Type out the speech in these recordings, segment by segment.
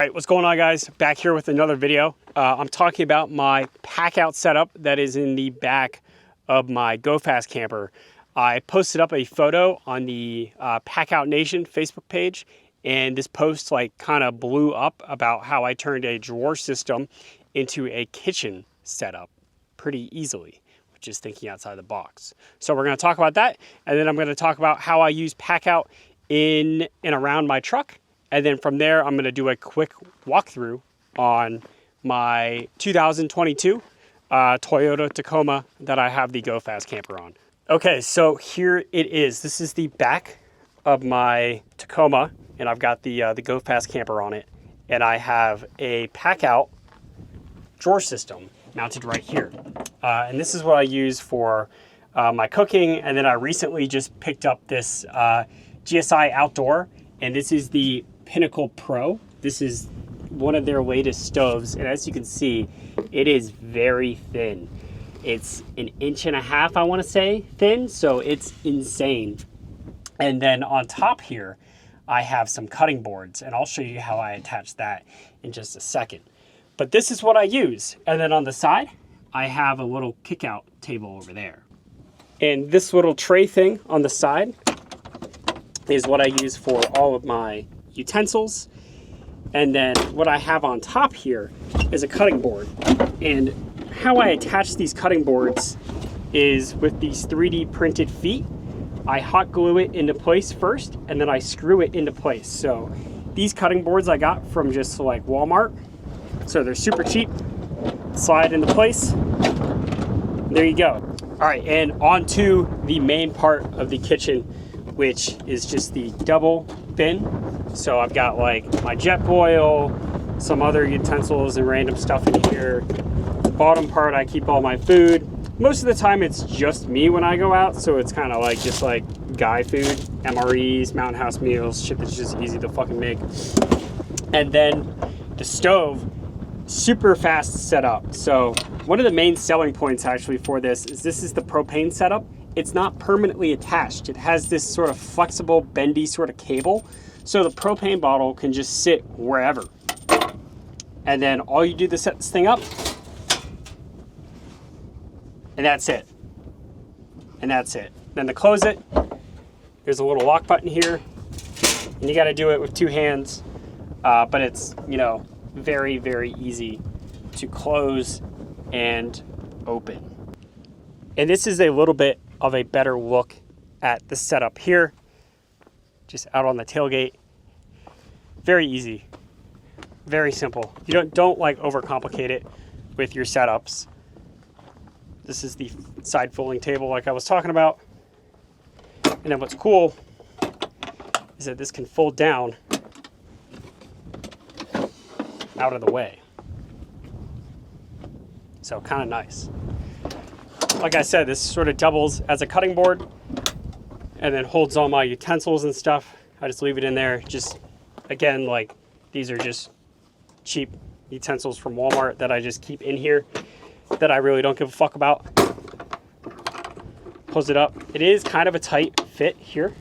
All right, what's going on, guys? Back here with another video. I'm talking about my Packout setup that is in the back of my Go Fast camper. I posted up a photo on the Packout Nation Facebook page, and this post kind of blew up about how I turned a drawer system into a kitchen setup pretty easily, which is thinking outside the box. So we're going to talk about that, and then I'm going to talk about how I use Packout in and around my truck. And then from there, I'm going to do a quick walkthrough on my 2022 Toyota Tacoma that I have the Go Fast camper on. Okay, so here it is. This is the back of my Tacoma, and I've got the Go Fast camper on it. And I have a Packout drawer system mounted right here. And this is what I use for my cooking. And then I recently just picked up this GSI Outdoor, and this is the Pinnacle Pro. This is one of their latest stoves, and as you can see, it is very thin. It's 1.5 inches, I want to say, thin, so it's insane. And then on top here, I have some cutting boards, and I'll show you how I attach that in just a second. But this is what I use. And then on the side, I have a little kick-out table over there. And this little tray thing on the side is what I use for all of my utensils. And then what I have on top here is a cutting board. And how I attach these cutting boards is with these 3D printed feet. I hot glue it into place first, and then I screw it into place. So these cutting boards I got from just like Walmart. So they're super cheap. Slide into place. There you go. All right, and on to the main part of the kitchen, which is just the double bin. So I've got like my jet boil, some other utensils and random stuff in here. The bottom part, I keep all my food. Most of the time it's just me when I go out, so it's kind of like just like guy food, MREs, Mountain House meals, shit that's just easy to fucking make. And then the stove, super fast setup. So one of the main selling points actually for this is the propane setup. It's not permanently attached. It has this sort of flexible, bendy sort of cable. So the propane bottle can just sit wherever. And then all you do to set this thing up, and that's it. And that's it. Then to close it, there's a little lock button here. And you gotta do it with 2 hands. But it's, you know, very, very easy to close and open. And this is a little bit of a better look at the setup here, just out on the tailgate. Very easy, very simple. You don't like overcomplicate it with your setups. This is the side folding table like I was talking about. And then what's cool is that this can fold down out of the way. So kind of nice. Like I said, this sort of doubles as a cutting board and then holds all my utensils and stuff. I just leave it in there. Just, again, like these are just cheap utensils from Walmart that I just keep in here that I really don't give a fuck about. Close it up. It is kind of a tight fit here,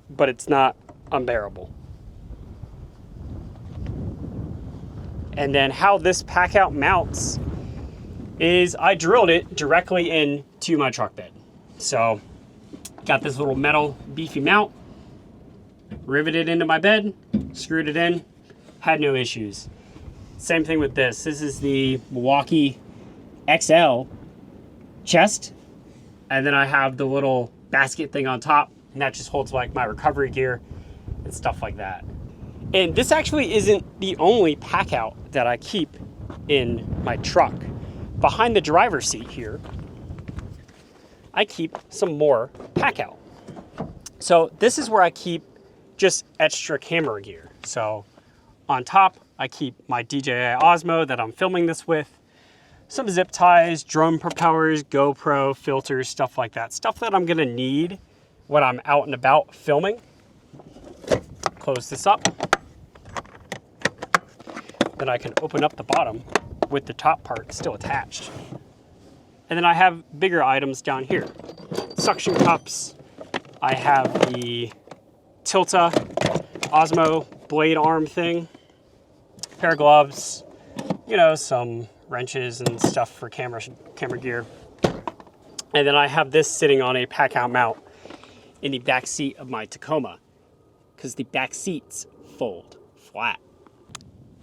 but it's not unbearable. And then how this Packout mounts is I drilled it directly into my truck bed. So got this little metal beefy mount, riveted into my bed, screwed it in, had no issues. Same thing with this. This is the Milwaukee XL chest. And then I have the little basket thing on top, and that just holds like my recovery gear and stuff like that. And this actually isn't the only Packout that I keep in my truck. Behind the driver's seat here, I keep some more Packout. So this is where I keep just extra camera gear. So on top, I keep my DJI Osmo that I'm filming this with, some zip ties, drone propellers, GoPro, filters, stuff like that. Stuff that I'm gonna need when I'm out and about filming. Close this up. Then I can open up the bottom with the top part still attached. And then I have bigger items down here. Suction cups. I have the Tilta Osmo blade arm thing. pair of gloves, you know, some wrenches and stuff for camera gear. And then I have this sitting on a Packout mount in the back seat of my Tacoma, because the back seats fold flat.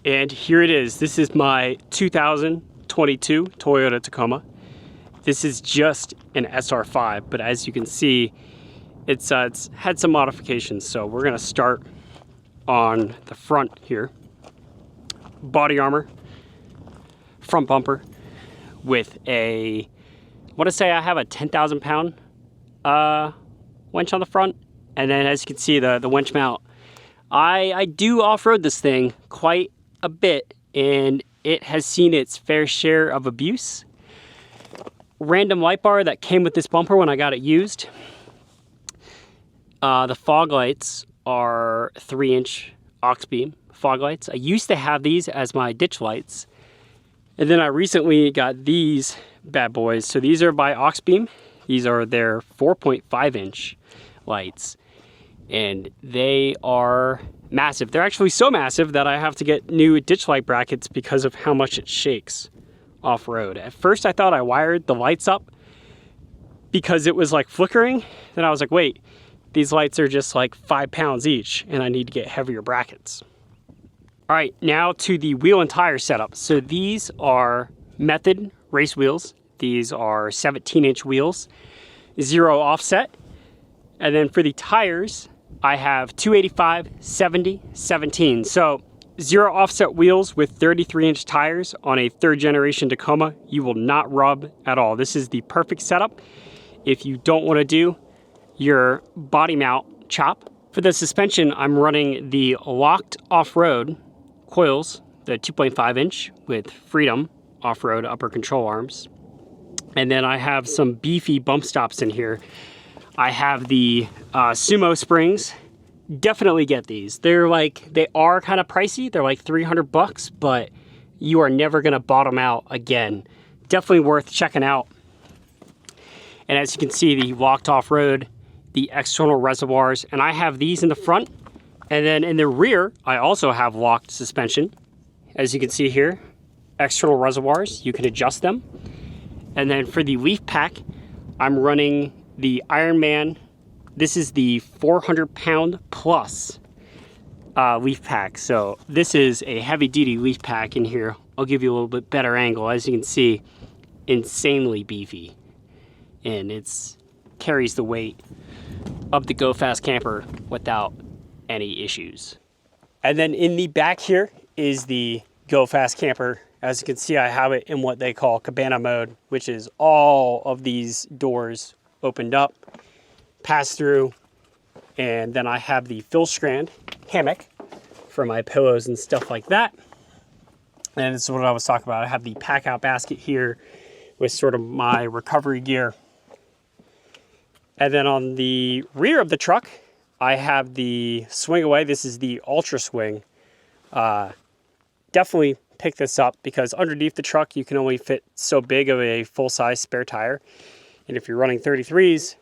And here it is. This is my 2022 Toyota Tacoma. This is just an SR5, but as you can see, it's had some modifications. So we're gonna start on the front here. Body armor, front bumper with a, I wanna say I have a 10,000 pound winch on the front. And then as you can see, the winch mount, I do off-road this thing quite a bit, and it has seen its fair share of abuse. Random light bar that came with this bumper when I got it used. The fog lights are 3-inch aux beam fog lights. I used to have these as my ditch lights, and then I recently got these bad boys. So these are by aux beam. These are their 4.5-inch lights, and they are massive. They're actually so massive that I have to get new ditch light brackets because of how much it shakes off-road. At first I thought I wired the lights up because it was like flickering. Then I was like, wait, these lights are just like 5 pounds each and I need to get heavier brackets. All right, now to the wheel and tire setup. So these are Method race wheels. These are 17-inch wheels, 0 offset. And then for the tires, I have 285, 70, 17. So 0 offset wheels with 33-inch tires on a 3rd generation Tacoma. You will not rub at all. This is the perfect setup if you don't want to do your body mount chop. For the suspension, I'm running the locked off-road coils, the 2.5-inch with Freedom off-road upper control arms. And then I have some beefy bump stops in here. I have the Sumo springs. Definitely get these. They are kind of pricey. They're like 300 bucks, but you are never gonna bottom out again. Definitely worth checking out. And as you can see, the locked off-road, the external reservoirs, and I have these in the front. And then in the rear, I also have locked suspension. As you can see here, external reservoirs, you can adjust them. And then for the leaf pack, I'm running the Ironman. This is the 400-pound plus leaf pack. So this is a heavy-duty leaf pack in here. I'll give you a little bit better angle. As you can see, insanely beefy. And it's carries the weight of the Go Fast camper without any issues. And then in the back here is the Go Fast camper. As you can see, I have it in what they call cabana mode, which is all of these doors opened up, pass through, and then I have the Phil Strand hammock for my pillows and stuff like that. And this is what I was talking about. I have the Packout basket here with sort of my recovery gear. And then on the rear of the truck, I have the swing away. This is the Ultra Swing. Definitely pick this up because underneath the truck, you can only fit so big of a full-size spare tire. And if you're running 33s,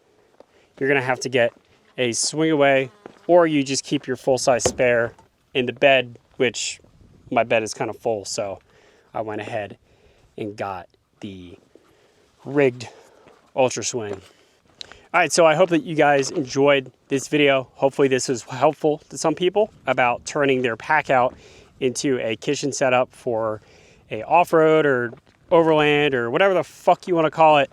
you're gonna have to get a swing away, or you just keep your full-size spare in the bed, which my bed is kind of full. So I went ahead and got the rigged Ultra Swing. All right, so I hope that you guys enjoyed this video. Hopefully this was helpful to some people about turning their Packout into a kitchen setup for a off-road or overland or whatever the fuck you want to call it.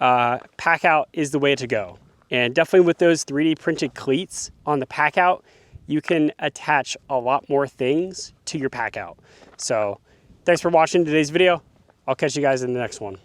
Packout is the way to go. And definitely with those 3D printed cleats on the Packout, you can attach a lot more things to your Packout. So thanks for watching today's video. I'll catch you guys in the next one.